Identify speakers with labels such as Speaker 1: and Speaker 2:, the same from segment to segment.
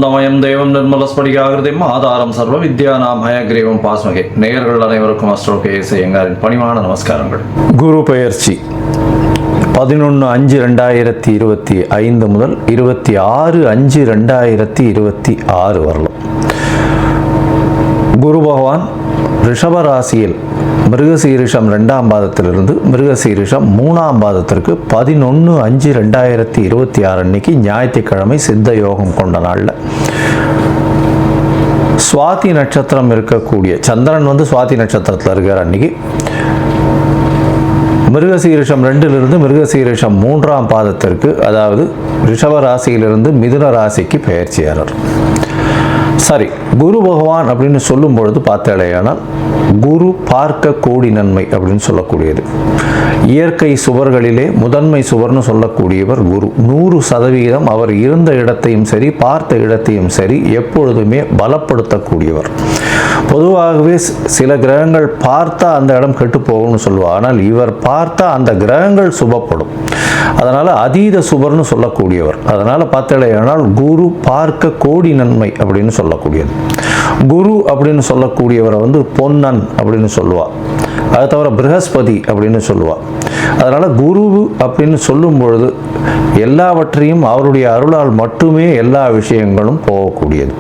Speaker 1: ஞானானந்தமயம் தேவம் நிர்மலஸ்படிகாகிருதிம் ஆதாரம் சர்வ வித்யானாம் ஹயக்ரீவம் பாஸ்மகே. நேயர்கள் அனைவருக்கும் அஸ்ட்ரோ கேஎஸ் ஐயங்காரின் பணிவான நமஸ்காரங்கள். குரு பெயர்ச்சி 11/5/2025 முதல் 26/5/2026 வரலாம். குரு பகவான் ரிஷப ராசியில் மிருகசீரிஷம் 2ஆம் பாதத்திலிருந்து மிருகசீரிஷம் 3ஆம் பாதத்திற்கு 11/5/2026 அன்னைக்கு ஞாயிற்றுக்கிழமை சித்த யோகம் கொண்ட நாளில் சுவாதி நட்சத்திரம் இருக்கக்கூடிய சந்திரன் சுவாதி நட்சத்திரத்தில் இருக்கிற அன்னைக்கு மிருகசீரிஷம் 2லிருந்து மிருகசீரிஷம் 3ஆம் பாதத்திற்கு, அதாவது ரிஷப ராசியிலிருந்து மிதுன ராசிக்கு பெயர்ச்சியாளர். சரி, குரு பகவான் அப்படின்னு சொல்லும் பொழுது பார்த்தாலேயானால் குரு பார்க்க கோடி நன்மை அப்படின்னு சொல்லக்கூடியது. இயற்கை சுவர்களிலே முதன்மை சுவர்னு சொல்லக்கூடியவர் குரு. 100% அவர் இருந்த இடத்தையும் சரி பார்த்த இடத்தையும் சரி எப்பொழுதுமே பலப்படுத்தக்கூடியவர். பொதுவாகவே சில கிரகங்கள் பார்த்தா அந்த இடம் கெட்டு போகும்னு சொல்லுவார். ஆனால் இவர் பார்த்தா அந்த கிரகங்கள் சுபப்படும். அதனால் அதீத சுபர்னு சொல்லக்கூடியவர். அதனால் பார்த்தாலேயானால் குரு பார்க்க கோடி நன்மை அப்படின்னு சொல்லக்கூடியது. குரு அப்படின்னு சொல்லக்கூடியவரை பொன்னன் அப்படின்னு சொல்லுவாள். அதை தவிர ப்ரஹஸ்பதி அப்படின்னு சொல்லுவாள். அதனால் குரு அப்படின்னு சொல்லும் பொழுது எல்லாவற்றையும் அவருடைய அருளால் மட்டுமே எல்லா விஷயங்களும் போகக்கூடியது.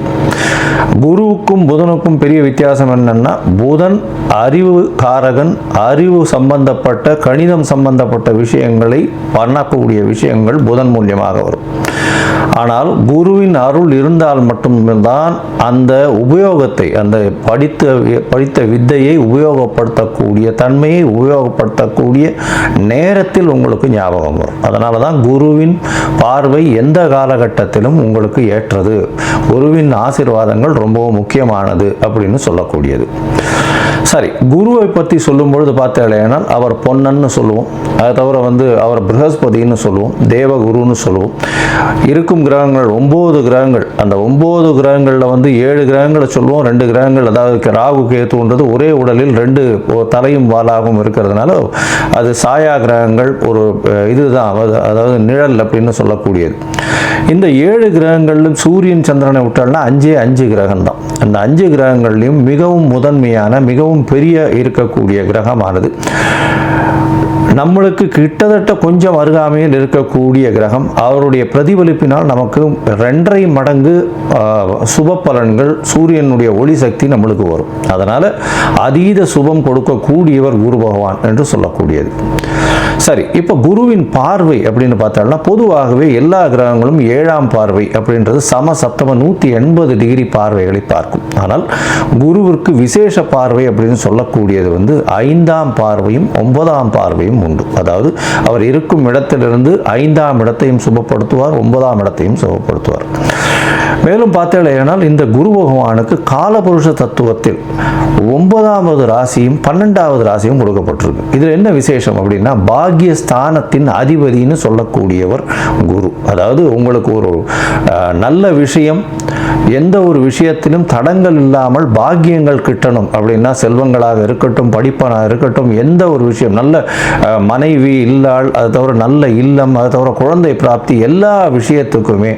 Speaker 1: குருவுக்கும் புதனுக்கும் பெரிய வித்தியாசம் என்னன்னா, புதன் அறிவு காரகன், அறிவு சம்பந்தப்பட்ட கணிதம் சம்பந்தப்பட்ட விஷயங்களை பண்ணக்கூடிய விஷயங்கள் புதன் மூலியமாக வரும். ஆனால் குருவின் அருள் இருந்தால் மட்டும்தான் அந்த உபயோகத்தை, அந்த படித்த வித்தையை உபயோகப்படுத்தக்கூடிய தன்மையை உபயோகப்படுத்தக்கூடிய நேரத்தில் உங்களுக்கு ஞாபகம் வரும். அதனால தான் குருவின் பார்வை எந்த காலகட்டத்திலும் உங்களுக்கு ஏற்றது. குருவின் ஆசீர்வாதங்கள் ரொம்பவும் முக்கியமானது அப்படின்னு சொல்லக்கூடியது. சரி, குருவை பற்றி சொல்லும் பொழுது பார்த்தாலேனால் அவர் பொன்னன்னு சொல்லுவோம். அதை தவிர அவர் ப்ரஹஸ்பதினு சொல்லுவோம், தேவகுருன்னு சொல்லுவோம். இருக்கும் கிரகங்கள் 9 கிரகங்கள். அந்த 9 கிரகங்களில் 7 கிரகங்களை சொல்லுவோம். 2 கிரகங்கள், அதாவது ராகு கேத்துன்றது ஒரே உடலில் 2 தலையும் வாலாகவும் இருக்கிறதுனால அது சாயா கிரகங்கள். ஒரு இதுதான், அதாவது நிழல் அப்படின்னு சொல்லக்கூடியது. இந்த 7 கிரகங்களிலும் சூரியன் சந்திரனை விட்டால்னா 5 கிரகம் தான். அந்த 5 கிரகங்கள்லையும் மிகவும் முதன்மையான மிகவும் பெரிய இருக்கக்கூடிய கிரகமானது நம்மளுக்கு கிட்டத்தட்ட கொஞ்சம் அருகாமையில் இருக்கக்கூடிய கிரகம். அவருடைய பிரதிபலிப்பினால் நமக்கு 2.5 மடங்கு சுப பலன்கள், சூரியனுடைய ஒளி சக்தி நம்மளுக்கு வரும். அதனால் அதீத சுபம் கொடுக்கக்கூடியவர் குரு பகவான் என்று சொல்லக்கூடியது. சரி, இப்போ குருவின் பார்வை அப்படின்னு பார்த்தாலும் பொதுவாகவே எல்லா கிரகங்களும் 7ஆம் பார்வை அப்படின்றது சம சப்தம 180 டிகிரி பார்வைகளை பார்க்கும். ஆனால் குருவிற்கு விசேஷ பார்வை அப்படின்னு சொல்லக்கூடியது 5ஆம் பார்வையும் 9ஆம் பார்வையும் உண்டு. அதாவது அவர் இருக்கும் இடத்திலிருந்து 5ஆம் இடத்தையும் சுபப்படுத்துவார், 9ஆம் இடத்தையும் சுபப்படுத்துவார். மேலும் பார்த்தேனால் இந்த குரு பகவானுக்கு காலபுருஷ தத்துவத்தில் 9வது ராசியும் 12வது ராசியும் கொடுக்கப்பட்டிருக்கு. இதில் என்ன விசேஷம் அப்படின்னா, பாக்யஸ்தானத்தின் அதிபதினு சொல்லக்கூடியவர் குரு. அதாவது உங்களுக்கு ஒரு நல்ல விஷயம், எந்த ஒரு விஷயத்திலும் தடங்கள் இல்லாமல் பாக்கியங்கள் கிட்டணும் அப்படின்னா, செல்வங்களாக இருக்கட்டும், படிப்பனாக இருக்கட்டும், எந்த ஒரு விஷயம், நல்ல மனைவி இல்லாள், அதை தவிர நல்ல இல்லம், அதை தவிர குழந்தை பிராப்தி, எல்லா விஷயத்துக்குமே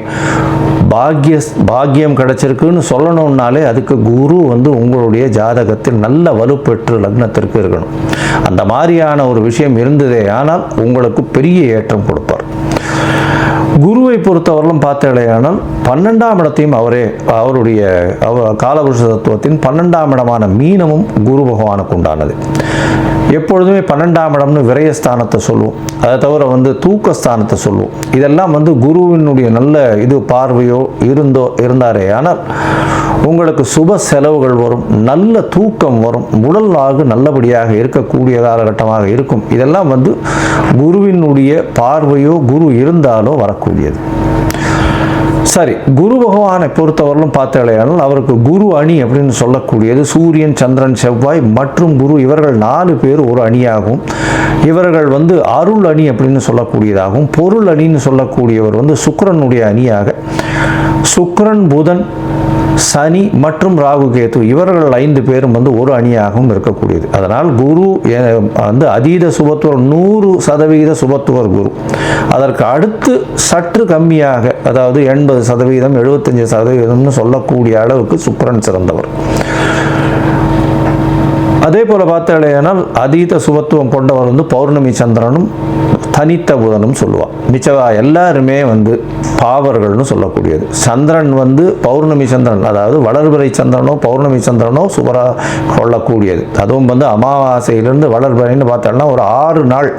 Speaker 1: பாக்கியம் கிடைச்சிருக்குன்னு சொல்லணும்னாலே அதுக்கு குரு உங்களுடைய ஜாதகத்தில் நல்ல வலுப்பெற்று லக்னத்திற்கு இருக்கணும். அந்த மாதிரியான ஒரு விஷயம் இருந்ததே ஆனால் உங்களுக்கு பெரிய ஏற்றம் கொடுப்பார். குருவை பொறுத்தவரையிலும் பார்த்தேனால் 12ஆம் இடத்தையும் அவருடைய காலபுருஷ தத்துவத்தின் 12ஆம் இடமான மீனமும் குரு பகவானுக்கு உண்டானது. எப்பொழுதுமே 12ஆம் இடம்னு விரயஸ்தானத்தை சொல்லுவோம். அதை தவிர தூக்கஸ்தானத்தை சொல்லுவோம். இதெல்லாம் குருவினுடைய நல்ல இது பார்வையோ இருந்தாரே ஆனால் உங்களுக்கு சுப செலவுகள் வரும், நல்ல தூக்கம் வரும், உடலாக நல்லபடியாக இருக்கக்கூடிய காலகட்டமாக இருக்கும். இதெல்லாம் குருவினுடைய பார்வையோ குரு இருந்தாலோ வரக்கூடியது. சரி, குரு பகவானை பொறுத்தவரையிலும் பார்த்தாலேயானால் அவருக்கு குரு அணி அப்படின்னு சொல்லக்கூடியது சூரியன், சந்திரன், செவ்வாய் மற்றும் குரு, இவர்கள் 4 பேர் ஒரு அணியாகவும், இவர்கள் அருள் அணி அப்படின்னு சொல்லக்கூடியதாகவும், பொருள் அணின்னு சொல்லக்கூடியவர் சுக்கிரனுடைய அணியாக, சுக்கிரன், புதன், சனி மற்றும் ராகு கேது இவர்கள் 5 பேரும் ஒரு அணியாகவும் இருக்கக்கூடியது. அதனால் குரு அதீத சுபத்துவர், 100% சுபத்துவர் குரு. அதற்கு அடுத்து சற்று கம்மியாக, அதாவது 80%, 75% சொல்லக்கூடிய அளவுக்கு சுக்கிரன் சிறந்தவர். அதே போல் பார்த்தாலேயானால் அதீத சுபத்துவம் கொண்டவர் வந்து பௌர்ணமி சந்திரனும் தனித்த புதனும் சொல்லுவாள். மிச்சவா எல்லாருமே வந்து பாவர்கள்னு சொல்லக்கூடியது. சந்திரன் வந்து பௌர்ணமி சந்திரன், அதாவது வளர்பிறை சந்திரனோ பௌர்ணமி சந்திரனோ சுபரா கொள்ளக்கூடியது. அதுவும் வந்து அமாவாசையிலிருந்து வளர்பிறைன்னு பார்த்தோம்னா ஒரு 6 நாள்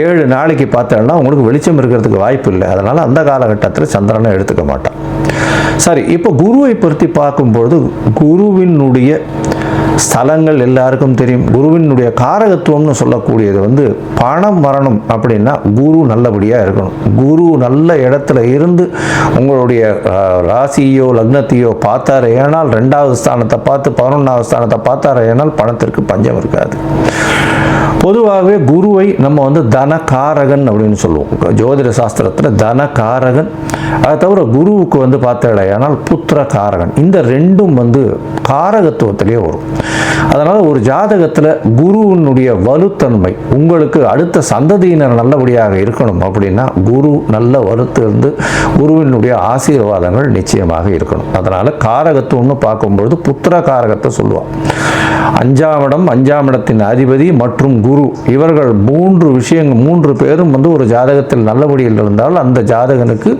Speaker 1: 7 நாளைக்கு பார்த்தோம்னா உங்களுக்கு வெளிச்சம் இருக்கிறதுக்கு வாய்ப்பு இல்லை. அதனால் அந்த காலகட்டத்தில் சந்திரனை எடுத்துக்க மாட்டான். சரி, இப்போ குருவை பற்றி பார்க்கும்பொழுது குருவினுடைய ஸ்தலங்கள் எல்லாருக்கும் தெரியும். குருவினுடைய காரகத்துவம்னு சொல்லக்கூடியது வந்து பணம் வரணும் அப்படின்னா குரு நல்லபடியாக இருக்கணும். குரு நல்ல இடத்துல இருந்து உங்களுடைய ராசியோ லக்னத்தையோ பார்த்தாரு ஏனால் 2வது ஸ்தானத்தை பார்த்து 11வது ஸ்தானத்தை பார்த்தாரு ஏனால் பணத்திற்கு பஞ்சம் இருக்காது. பொதுவாகவே குருவை நம்ம வந்து தனகாரகன் அப்படின்னு சொல்லுவோம். ஜோதிட சாஸ்திரத்தில் தனகாரகன். அதை தவிர குருவுக்கு வந்து பார்த்தாலேயானால் புத்திர காரகன். இந்த ரெண்டும் வந்து காரகத்துவத்திலே வரும். அதனால் ஒரு ஜாதகத்தில் குருவினுடைய வலுத்தன்மை உங்களுக்கு அடுத்த சந்ததியினர் நல்லபடியாக இருக்கணும் அப்படின்னா குரு நல்ல வலுத்து இருந்து குருவினுடைய ஆசீர்வாதங்கள் நிச்சயமாக இருக்கணும். அதனால் காரகத்துவம்னு பார்க்கும்பொழுது புத்திர காரகத்தை சொல்லுவாள். 5ஆம் இடம், 5ஆம் இடத்தின் அதிபதி மற்றும் குரு, இவர்கள் 3 பேரும் வந்து ஒரு ஜாதகத்தில் நல்லபடியில் இருந்தால் அந்த ஜாதகனுக்கு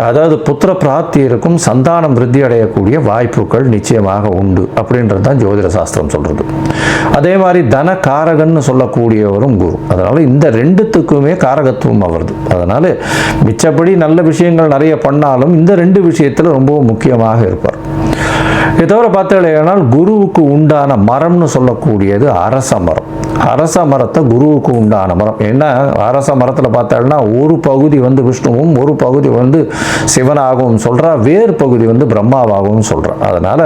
Speaker 1: அதாவது புத்திர பிராப்தி இருக்கும், சந்தானம் விருத்தி அடையக்கூடிய வாய்ப்புகள் நிச்சயமாக உண்டு அப்படின்றது தான் ஜோதிட சாஸ்திரம் சொல்றது. அதே மாதிரி தன காரகன்னு சொல்லக்கூடியவரும் குரு. அதனால இந்த 2த்துக்குமே காரகத்துவம் வருது. அதனால மிச்சப்படி நல்ல விஷயங்கள் நிறைய பண்ணாலும் இந்த 2 விஷயத்தில் ரொம்பவும் முக்கியமாக இருப்பார். இதை தவிர பார்த்தாலேயானால் குருவுக்கு உண்டான மரம்னு சொல்லக்கூடியது அரச மரம். அரச மரத்தை குருவுக்கு உண்டான மரம். ஏன்னா அரச மரத்தில் பார்த்தாலும் ஒரு பகுதி வந்து விஷ்ணுவும் ஒரு பகுதி வந்து சிவனாகவும் சொல்கிறா, வேறு பகுதி வந்து பிரம்மாவாகவும் சொல்கிறா. அதனால்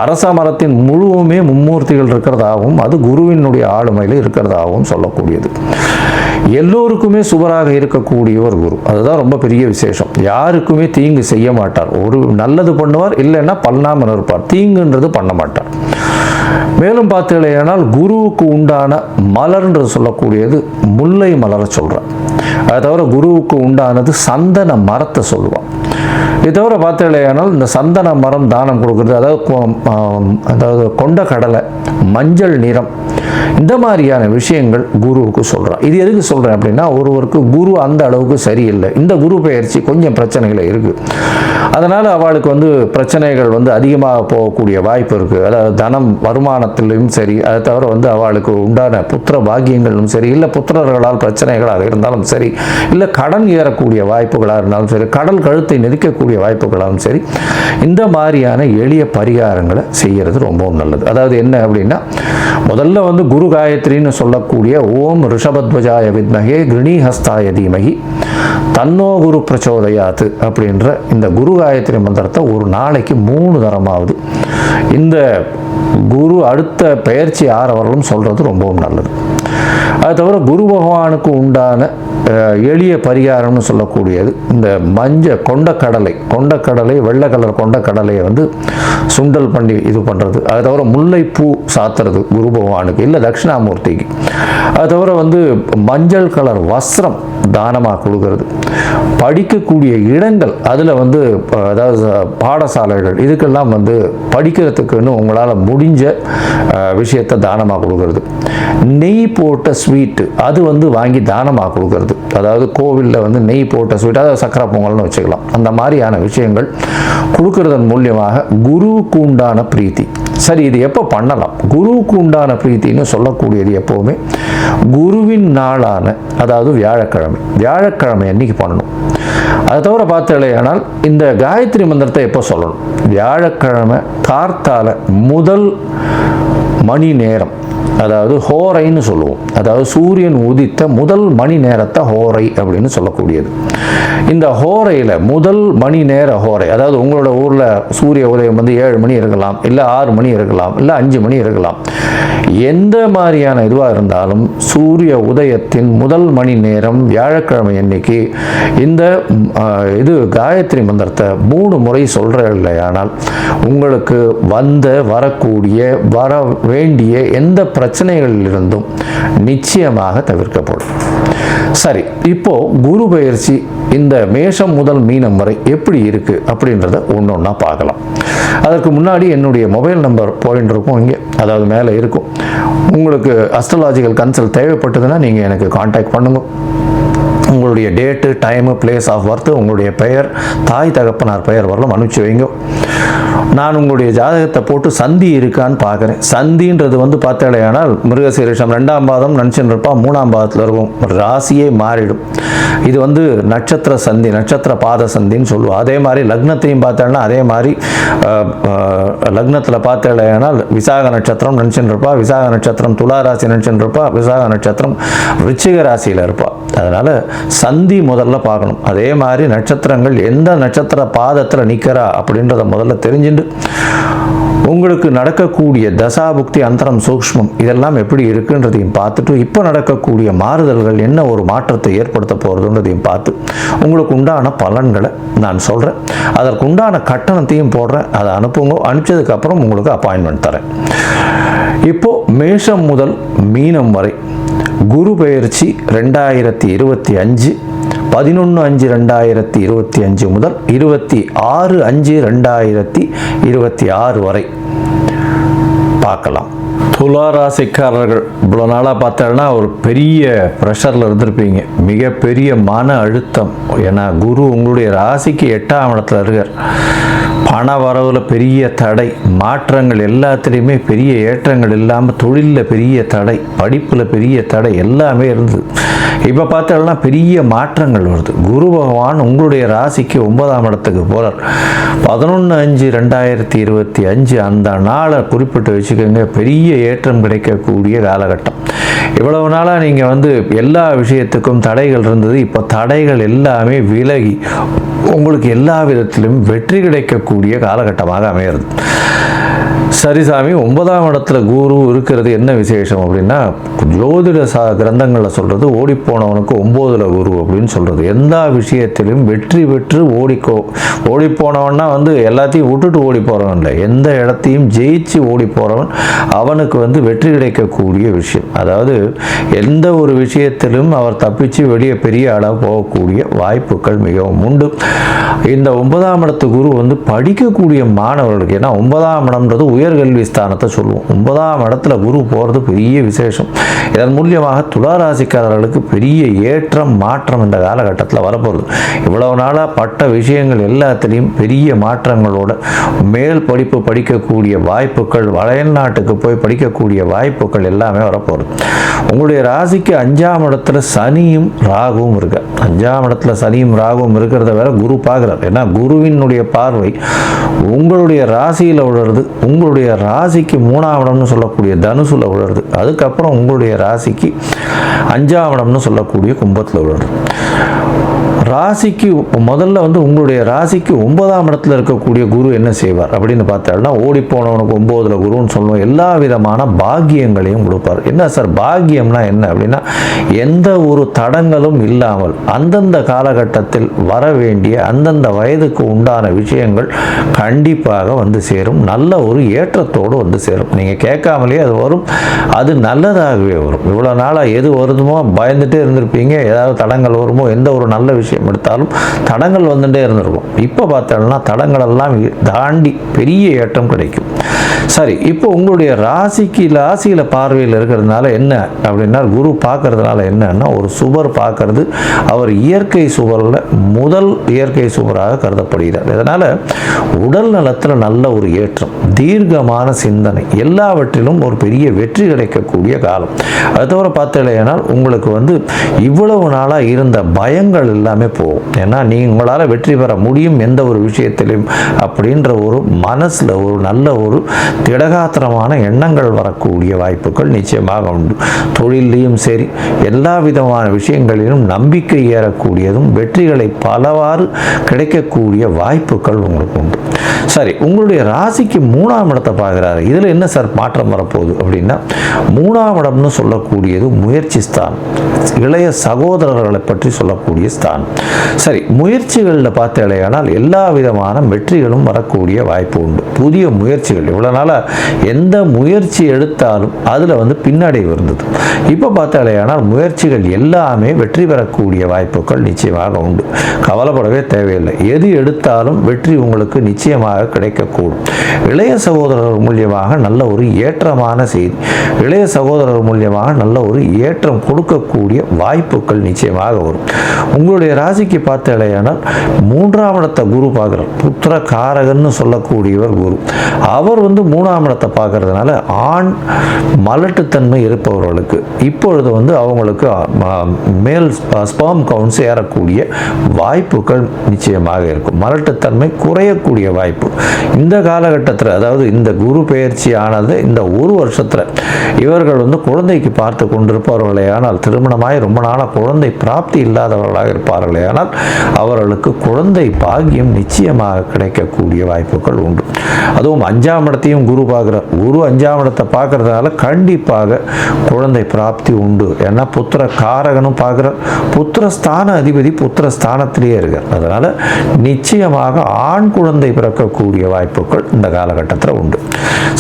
Speaker 1: அரச மரத்தின் முழுவுமே மும்மூர்த்திகள் இருக்கிறதாகவும் அது குருவினுடைய ஆளுமையில் இருக்கிறதாகவும் சொல்லக்கூடியது. எல்லோருக்குமே சுவராக இருக்கக்கூடிய ஒரு குரு. அதுதான் ரொம்ப பெரிய விசேஷம். யாருக்குமே தீங்கு செய்ய மாட்டார். ஒரு நல்லது பண்ணுவார், இல்லைன்னா பண்ணாமல் இருப்பார். தீங்குன்றது பண்ண மாட்டார். மேலும் பார்த்தீங்களேனால் குருவுக்கு உண்டான மலர்ன்றது சொல்லக்கூடியது முல்லை மலரை சொல்கிறார். அதை தவிர குருவுக்கு உண்டானது சந்தன மரத்தை சொல்லுவான். இதை தவிர பார்த்தீங்களேனால் இந்த சந்தன மரம் தானம் கொடுக்குறது, அதாவது கொண்ட கடலை, மஞ்சள் நிறம், இந்த மாதிரியான விஷயங்கள் குருவுக்கு சொல்கிறான். இது எதுக்கு சொல்கிறேன் அப்படின்னா ஒருவருக்கு குரு அந்த அளவுக்கு சரியில்லை, இந்த குரு பெயர்ச்சி கொஞ்சம் பிரச்சனைகள் இருக்குது, அதனால் அவளுக்கு வந்து பிரச்சனைகள் வந்து அதிகமாக போகக்கூடிய வாய்ப்பு இருக்குது. அதாவது தனம் வருமானத்திலும் சரி, அதை தவிர வந்து அவளுக்கு உண்டான புத்திர பாக்கியங்களும் சரி, இல்லை புத்திரர்களால் பிரச்சனைகளாக இருந்தாலும் சரி, இல்லை கடன் ஏறக்கூடிய வாய்ப்புகளாக இருந்தாலும் சரி, கடல் கழுத்தை நெருக்கக்கூடிய வாய்ப்புகளாகவும் சரி, இந்த மாதிரியான எளிய பரிகாரங்களை செய்கிறது ரொம்பவும் நல்லது. அதாவது என்ன அப்படின்னா முதல்ல வந்து குரு காயத்ரின்னு சொல்லக்கூடிய ஓம் ரிஷபத்வஜாய வித்மகே கிருணிஹஸ்தாய தீமகி தன்னோ குரு பிரச்சோதயாத்து அப்படின்ற இந்த குரு காயத்ரி மந்திரத்தை ஒரு நாளைக்கு 3 தரமாவது இந்த குரு அடுத்த பெயர்ச்சி ஆறவர்களும் சொல்கிறது ரொம்பவும் நல்லது. அது தவிர குரு பகவானுக்கு உண்டான எளிய பரிகாரம்னு சொல்லக்கூடியது இந்த கொண்டக்கடலை வெள்ளை கலர் கொண்டக்கடலையை வந்து சுண்டல் பண்ணி இது பண்ணுறது. அது தவிர முல்லைப்பூ சாத்துறது குரு பகவானுக்கு, இல்லை தட்சிணாமூர்த்திக்கு. அது தவிர வந்து மஞ்சள் கலர் வஸ்திரம் தானமாக கொடுக்கறது. படிக்கக்கூடிய இடங்கள் அதில் வந்து அதாவது பாடசாலைகள் இதுக்கெல்லாம் வந்து படிக்கிறதுக்குன்னு உங்களால் முடிஞ்ச விஷயத்தை தானமாக கொடுக்கறது. நெய் போட்ட ஸ்வீட்டு அது வந்து வாங்கி தானமாக கொடுக்கறது. அதாவது கோவிலில் வந்து நெய் போட்ட ஸ்வீட், அதாவது சக்கரை பொங்கல்னு வச்சுக்கலாம். அந்த மாதிரியான விஷயங்கள் கொடுக்கறதன் மூலியமாக குருவுக்கு உண்டான பிரீத்தி. சரி, இது எப்போ பண்ணலாம்? குருவுக்கு உண்டான பிரீத்தின்னு சொல்லக்கூடியது எப்போவுமே குருவின் நாளான அதாவது வியாழக்கிழமை அன்னைக்கு பண்ணணும். அதை தவிர பார்த்தாலேயானால் இந்த காயத்ரி மந்திரத்தை எப்போ சொல்லணும்? வியாழக்கிழமை கார்த்தால முதல் மணி நேரம், அதாவது ஹோரைன்னு சொல்லுவோம். அதாவது சூரியன் உதித்த முதல் மணி நேரத்தை ஹோரை அப்படின்னு சொல்லக்கூடியது. இந்த ஹோரையில் முதல் மணி நேர ஹோரை, அதாவது உங்களோட ஊரில் சூரிய உதயம் வந்து 7 மணி இருக்கலாம், இல்லை 6 மணி இருக்கலாம், இல்லை 5 மணி இருக்கலாம். எந்த மாதிரியான இதுவாக இருந்தாலும் சூரிய உதயத்தின் முதல் மணி நேரம் வியாழக்கிழமை அன்னைக்கு இந்த இது காயத்ரி மந்திரத்தை 3 முறை சொல்கிற இல்லையானால் உங்களுக்கு வரக்கூடிய வர வேண்டிய எந்த பிரச்சனைகளிலிருந்தும் நிச்சயமாக தவிர்க்கப்படும். சரி, இப்போ குரு பயிற்சி இந்த மேஷம் முதல் மீனம் வரை எப்படி இருக்கு அப்படின்றத ஒன்றா பார்க்கலாம். அதற்கு முன்னாடி என்னுடைய மொபைல் நம்பர் பாயிண்ட் இருக்கும் இங்கே, அதாவது மேலே இருக்கும். உங்களுக்கு அஸ்ட்ராலாஜிக்கல் கன்சல்ட் தேவைப்பட்டதுன்னா நீங்கள் எனக்கு காண்டாக்ட் பண்ணுங்க. உங்களுடைய date, time, place of birth, உங்களுடைய பெயர், தாய் தகப்பனார் பெயர் வரலாம் அனுப்பிச்சு வைங்க. நான் உங்களுடைய ஜாதகத்தை போட்டு சந்தி இருக்கான்னு பார்க்குறேன். சந்தின்றது பார்த்தாலேயானால் மிருகசீரிஷம் 2ஆம் பாதம் நினச்சின்னு இருப்பா, 3ஆம் பாதத்தில் இருக்கும், ராசியே மாறிடும். இது நட்சத்திர சந்தி, நட்சத்திர பாத சந்தின்னு சொல்லுவோம். அதே மாதிரி லக்னத்தையும் பார்த்தோன்னா அதே மாதிரி லக்னத்தில் பார்த்தாலேயானால் விசாக நட்சத்திரம் நினச்சின்னு இருப்பா, விசாக நட்சத்திரம் துலா ராசி நினச்சின்னு இருப்பா, விசாக நட்சத்திரம் விருச்சிக ராசியில் இருப்பா. அதனால் சந்தி முதல்ல பார்க்கணும். அதே மாதிரி நட்சத்திரங்கள் எந்த நட்சத்திர பாதத்தில் நிற்கிறா அப்படின்றத முதல்ல தெரிஞ்சுட்டு உங்களுக்கு நடக்கக்கூடிய தசாபுக்தி, அந்தரம், சூக்ஷ்மம் இதெல்லாம் எப்படி இருக்குன்றதையும் பார்த்துட்டு இப்போ நடக்கக்கூடிய மாறுதல்கள் என்ன ஒரு மாற்றத்தை ஏற்படுத்த போகிறதுன்றதையும் பார்த்து உங்களுக்கு உண்டான பலன்களை நான் சொல்கிறேன். அதற்கு உண்டான கட்டணத்தையும் போடுறேன். அதை அனுப்புங்க. அனுப்பிச்சதுக்கப்புறம் உங்களுக்கு அப்பாயின்மெண்ட் தரேன். இப்போ மேஷம் முதல் மீனம் வரை குரு பெயர்ச்சி 2025 11/5/2025 முதல் 26/5/2026 வரை பார்க்கலாம். துலா ராசிக்காரர்கள் இவ்வளோ நாளாக பார்த்தோன்னா ஒரு பெரிய ப்ரெஷரில் இருந்திருப்பீங்க, மிகப்பெரிய மன அழுத்தம். ஏன்னா குரு உங்களுடைய ராசிக்கு 8ஆம் இடத்துல இருக்கார். பண வரவில் பெரிய தடை, மாற்றங்கள் எல்லாத்துலேயுமே பெரிய ஏற்றங்கள் இல்லாமல், தொழிலில் பெரிய தடை, படிப்பில் பெரிய தடை எல்லாமே இருந்தது. இப்போ பார்த்தோம்னா பெரிய மாற்றங்கள் வருது. குரு பகவான் உங்களுடைய ராசிக்கு 9ஆம் இடத்துக்கு போகிறார். 11/5/2025 அந்த நாளை குறிப்பிட்டு வச்சுக்கோங்க. பெரிய ஏற்றம் கிடைக்கக்கூடிய காலகட்டம். இவ்வளவு நாளாக நீங்கள் எல்லா விஷயத்துக்கும் தடைகள் இருந்தது. இப்போ தடைகள் எல்லாமே விலகி உங்களுக்கு எல்லா விதத்திலும் வெற்றி கிடைக்கக்கூடிய காலகட்டமாக அமைகிறது. சரி சாமி, 9ஆம் இடத்துல குரு இருக்கிறது என்ன விசேஷம் அப்படின்னா, ஜோதிட கிரந்தங்களில் சொல்கிறது ஓடிப்போனவனுக்கு 9ல் குரு அப்படின்னு சொல்கிறது. எல்லா விஷயத்திலும் வெற்றி பெற்று ஓடிப்போனவன்னா எல்லாத்தையும் விட்டுட்டு ஓடி போகிறவன் இல்லை, எந்த இடத்தையும் ஜெயிச்சு ஓடி போகிறவன் அவனுக்கு வெற்றி கிடைக்கக்கூடிய விஷயம். அதாவது எந்த ஒரு விஷயத்திலும் அவர் தப்பிச்சு வெளியே பெரிய அளவு போகக்கூடிய வாய்ப்புகள் மிகவும் உண்டு. இந்த 9ஆம் இடத்து குரு படிக்கக்கூடிய மாணவர்களுக்கு, ஏன்னா 9ஆம் இடம்ன்றது உயர்கல்வி ஸ்தானத்தை சொல்லுவோம். 9ஆம் இடத்துல குரு போகிறது பெரிய விசேஷம். இதன் மூலியமாக துளாராசிக்காரர்களுக்கு பெரிய ஏற்றம், மாற்றம் இந்த காலகட்டத்தில் வரப்போகுது. இவ்வளவு நாளாக பட்ட விஷயங்கள் எல்லாத்திலையும் பெரிய மாற்றங்களோட மேல் படிப்பு படிக்கக்கூடிய வாய்ப்புகள், வளைநாட்டுக்கு போய் படிக்கக்கூடிய வாய்ப்புகள் எல்லாமே வரப்போகுது. உங்களுடைய ராசிக்கு 5ஆம் இடத்துல சனியும் ராகுவும் இருக்கு. 5ஆம் இடத்துல சனியும் ராகுவும் இருக்கிறத வேற குரு பார்க்குறார். ஏன்னா குருவினுடைய பார்வை உங்களுடைய ராசியில் விழுறது, உங்களுடைய ராசிக்கு 3ஆம் இடம்னு சொல்லக்கூடிய தனுசுல விழுறது, அதுக்கப்புறம் உங்களுடைய ராசிக்கு 5ஆம் இடம்னு சொல்லக்கூடிய கும்பத்தில் விழுறது. ராசிக்கு முதல்ல உங்களுடைய ராசிக்கு 9ஆம் இடத்துல இருக்கக்கூடிய குரு என்ன செய்வார் அப்படின்னு பார்த்தாலும், ஓடிப்போனவனுக்கு 9ல் குருன்னு சொல்லுவோம். எல்லா விதமான பாக்கியங்களையும் கொடுப்பார். என்ன சார் பாக்கியம்னா என்ன அப்படின்னா, எந்த ஒரு தடங்களும் இல்லாமல் அந்தந்த காலகட்டத்தில் வர வேண்டிய அந்தந்த வயதுக்கு உண்டான விஷயங்கள் கண்டிப்பாக சேரும். நல்ல ஒரு ஏற்றத்தோடு சேரும். நீங்கள் கேட்காமலேயே அது வரும். அது நல்லதாகவே வரும். இவ்வளோ நாளாக எது வருதுமோ பயந்துட்டே இருந்திருப்பீங்க. ஏதாவது தடங்கள் வருமோ, எந்த ஒரு நல்ல விஷயம் எடுத்தாலும் தடங்கள் வந்துட்டே இருந்திருக்கும். இப்போ பார்த்தோம்னா தடங்கள் எல்லாம் தாண்டி பெரிய ஏற்றம் கிடைக்கும். சரி, இப்போ உங்களுடைய ராசியில் பார்வையில் இருக்கிறதுனால என்ன அப்படின்னா, குரு பார்க்கறதுனால என்னன்னா, ஒரு சுபர் பார்க்கறது அவர் இயற்கை சுபரில் முதல் இயற்கை சுபராக கருதப்படுகிறார். இதனால் உடல் நலத்தில் நல்ல ஒரு ஏற்றம், தீர்க்கமான சிந்தனை, எல்லாவற்றிலும் ஒரு பெரிய வெற்றி கிடைக்கக்கூடிய காலம். அது தவிர பார்த்தீங்கன்னா உங்களுக்கு இவ்வளவு நாளாக இருந்த பயங்கள் எல்லாமே போகும். ஏன்னா உங்களால் வெற்றி பெற முடியும் எந்த ஒரு விஷயத்திலும் அப்படின்ற ஒரு மனசில் ஒரு நல்ல ஒரு திடகாத்திரமான எண்ணங்கள் வரக்கூடிய வாய்ப்புகள் நிச்சயமாக உண்டு. தொழிலையும் சரி, எல்லா விதமான விஷயங்களிலும் நம்பிக்கை ஏறக்கூடியதும் வெற்றிகளை பலவாறு கிடைக்கக்கூடிய வாய்ப்புகள் உங்களுக்கு உண்டு. சரி, உங்களுடைய ராசிக்கு 3ஆம் இடத்தை பார்க்குறாரு. இதில் என்ன சார் மாற்றம் வரப்போகுது அப்படின்னா, 3ஆம் இடம்னு சொல்லக்கூடியது முயற்சி ஸ்தானம், இளைய சகோதரர்களை பற்றி சொல்லக்கூடிய ஸ்தானம். சரி, முயற்சிகளில் பார்த்தாலேயானால் எல்லா விதமான வெற்றிகளும் வரக்கூடிய வாய்ப்பு உண்டு. புதிய முயற்சிகள், இவ்வளோ நாளாக அதனால் எந்த முயற்சி எடுத்தாலும் அதில் வந்து பின்னடைவு இருந்தது. இப்போ பார்த்தாலே ஆனால் முயற்சிகள் எல்லாமே வெற்றி பெறக்கூடிய வாய்ப்புகள் நிச்சயமாக உண்டு. கவலைப்படவே தேவையில்லை. எது எடுத்தாலும் வெற்றி உங்களுக்கு நிச்சயமாக கிடைக்கக்கூடும். இளைய சகோதரர் மூலியமாக நல்ல ஒரு ஏற்றமான செய்தி, இளைய சகோதரர் மூலியமாக நல்ல ஒரு ஏற்றம் கொடுக்கக்கூடிய வாய்ப்புகள் நிச்சயமாக வரும். உங்களுடைய ராசிக்கு பார்த்தாலேயானால் 3ஆம் இடத்தை குரு பார்க்குறார். புத்திர காரகன்னு சொல்லக்கூடியவர் குரு. அவர் வந்து 3ஆம் இடத்தை பார்க்கறதுனால ஆண் மலட்டுத்தன்மை இருப்பவர்களுக்கு இப்பொழுது வந்து அவங்களுக்கு மேல் ஸ்பெர்ம் கவுண்ட்ஸ் ஏறக்கூடிய வாய்ப்புகள் நிச்சயமாக இருக்கும். மலட்டுத்தன்மை குறையக்கூடிய வாய்ப்பு இந்த காலகட்டத்தில், அதாவது இந்த குரு பெயர்ச்சி ஆனது இந்த ஒரு வருஷத்தில் இவர்கள் வந்து குழந்தைக்கு பார்த்து கொண்டிருப்பவர்களே ஆனால், திருமணமாய் ரொம்ப நாளாக குழந்தை பிராப்தி இல்லாதவர்களாக இருப்பார்களே ஆனால் அவர்களுக்கு குழந்தை பாக்கியம் நிச்சயமாக கிடைக்கக்கூடிய வாய்ப்புகள் உண்டு. அதுவும் 5ஆம் இடத்தையும் குரு பார்க்குறார். குரு 5ஆம் இடத்தை பார்க்கறதுனால கண்டிப்பாக குழந்தை பிராப்தி உண்டு. ஏன்னா புத்திர காரகனும் பார்க்குறார். புத்திரஸ்தான அதிபதி புத்திரஸ்தானத்திலேயே இருக்கார். அதனால் நிச்சயமாக ஆண் குழந்தை பிறக்கக்கூடிய வாய்ப்புகள் இந்த காலகட்டத்தில் உண்டு.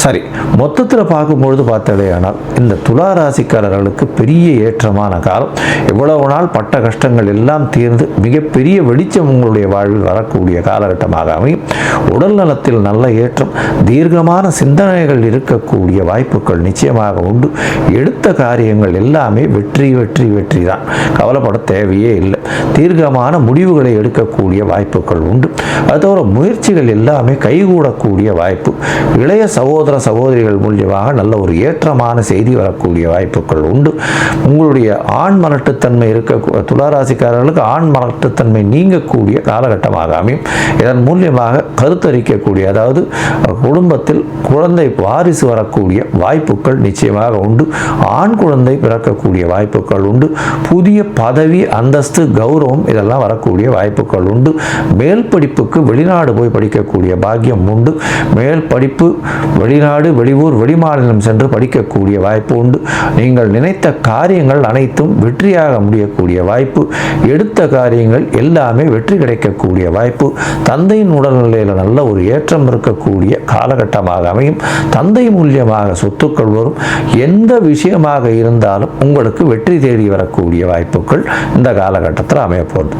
Speaker 1: சரி, மொத்தத்தில் பார்க்கும்பொழுது பார்த்தாலேயானால் இந்த துலா ராசிக்காரர்களுக்கு பெரிய ஏற்றமான காலம். எவ்வளவு நாள் பட்ட கஷ்டங்கள் எல்லாம் தீர்ந்து மிகப்பெரிய வெளிச்சம் உங்களுடைய வாழ்வில் வரக்கூடிய காலகட்டமாக அமையும். உடல் நலத்தில் நல்ல ஏற்றம், தீர்க்கமான சிந்தனைகள் இருக்கக்கூடிய வாய்ப்புகள் நிச்சயமாக உண்டு. எடுத்த காரியங்கள் எல்லாமே வெற்றி வெற்றி வெற்றி தான். கவலைப்பட தேவையே இல்லை. தீர்க்கமான முடிவுகளை எடுக்கக்கூடிய வாய்ப்புகள் உண்டு. அது தவிர முயற்சிகள் எல்லாமே கைகூடக்கூடிய வாய்ப்பு. இளைய சகோதர சகோதரிகள் மூலியமாக நல்ல ஒரு ஏற்றமான செய்தி வரக்கூடிய வாய்ப்புகள் உண்டு. உங்களுடைய ஆண் மலட்டுத்தன்மை இருக்க துளாராசிக்காரர்களுக்கு ஆண் மலட்டுத்தன்மை நீங்கக்கூடிய காலகட்டமாக அமையும். இதன் மூலியமாக கருத்தரிக்கக்கூடிய, அதாவது குடும்பத்தில் குழந்தை வாரிசு வரக்கூடிய வாய்ப்புகள் நிச்சயமாக உண்டு. ஆண் குழந்தை பிறக்கக்கூடிய வாய்ப்புகள் உண்டு. புதிய பதவி, அந்தஸ்து, கௌரவம் இதெல்லாம் வரக்கூடிய வாய்ப்புகள் உண்டு. மேல் படிப்புக்கு வெளிநாடு போய் படிக்கக்கூடிய பாக்கியம் உண்டு. மேல் படிப்பு வெளிநாடு, வெளியூர், வெளிமாநிலம் சென்று படிக்கக்கூடிய வாய்ப்பு உண்டு. நீங்கள் நினைத்த காரியங்கள் அனைத்தும் வெற்றியாக முடியக்கூடிய வாய்ப்பு. எடுத்த காரியங்கள் எல்லாமே வெற்றி கிடைக்கக்கூடிய வாய்ப்பு. தந்தையின் உடல்நிலையில் நல்ல ஒரு ஏற்றம் இருக்கக்கூடிய காலகட்டமாக அமையும். தந்தை மூலியமாக சொத்துக்கள் வரும். எந்த விஷயமாக இருந்தாலும் உங்களுக்கு வெற்றி தேடி வரக்கூடிய வாய்ப்புகள் இந்த காலகட்டத்தில் அமையப்போகுது.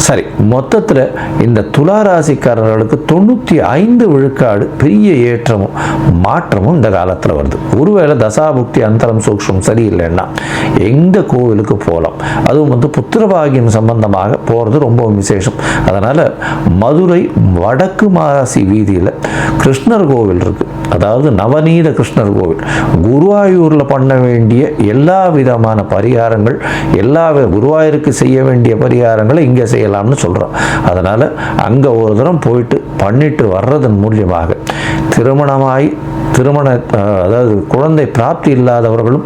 Speaker 1: சரி, மொத்தத்தில் இந்த துலா ராசிக்காரர்களுக்கு 95 விழுக்காடு பெரிய ஏற்றமும் மாற்றமும் இந்த காலத்தில் வருது. ஒருவேளை தசாபுக்தி அந்தரம் சூக்ஷ்மம் சரியில்லைன்னா எந்த கோவிலுக்கு போகலாம். அதுவும் வந்து புத்திரபாகியம் சம்பந்தமாக போகிறது ரொம்ப விசேஷம். அதனால் மதுரை வடக்கு மாசி வீதியில் கிருஷ்ணர் கோவில் இருக்குது. அதாவது நவநீத கிருஷ்ணர் கோவில். குருவாயூரில் பண்ண வேண்டிய எல்லா விதமான பரிகாரங்கள், குருவாயூருக்கு செய்ய வேண்டிய பரிகாரங்களை இங்கே செய்யலாம்னு சொல்கிறோம். அதனால் அங்கே ஒரு தரம் போயிட்டு பண்ணிட்டு வர்றதன் மூலியமாக அதாவது குழந்தை பிராப்தி இல்லாதவர்களும்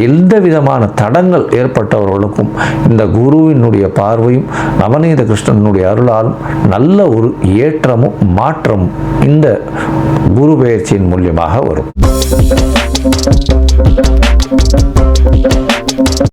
Speaker 1: எந்த விதமான தடங்கள் ஏற்பட்டவர்களுக்கும் இந்த குருவினுடைய பார்வையும் நவநீத கிருஷ்ணனுடைய அருளாலும் நல்ல ஒரு ஏற்றமும் மாற்றமும் இந்த குரு பெயர்ச்சியின் மூலியமாக வரும்.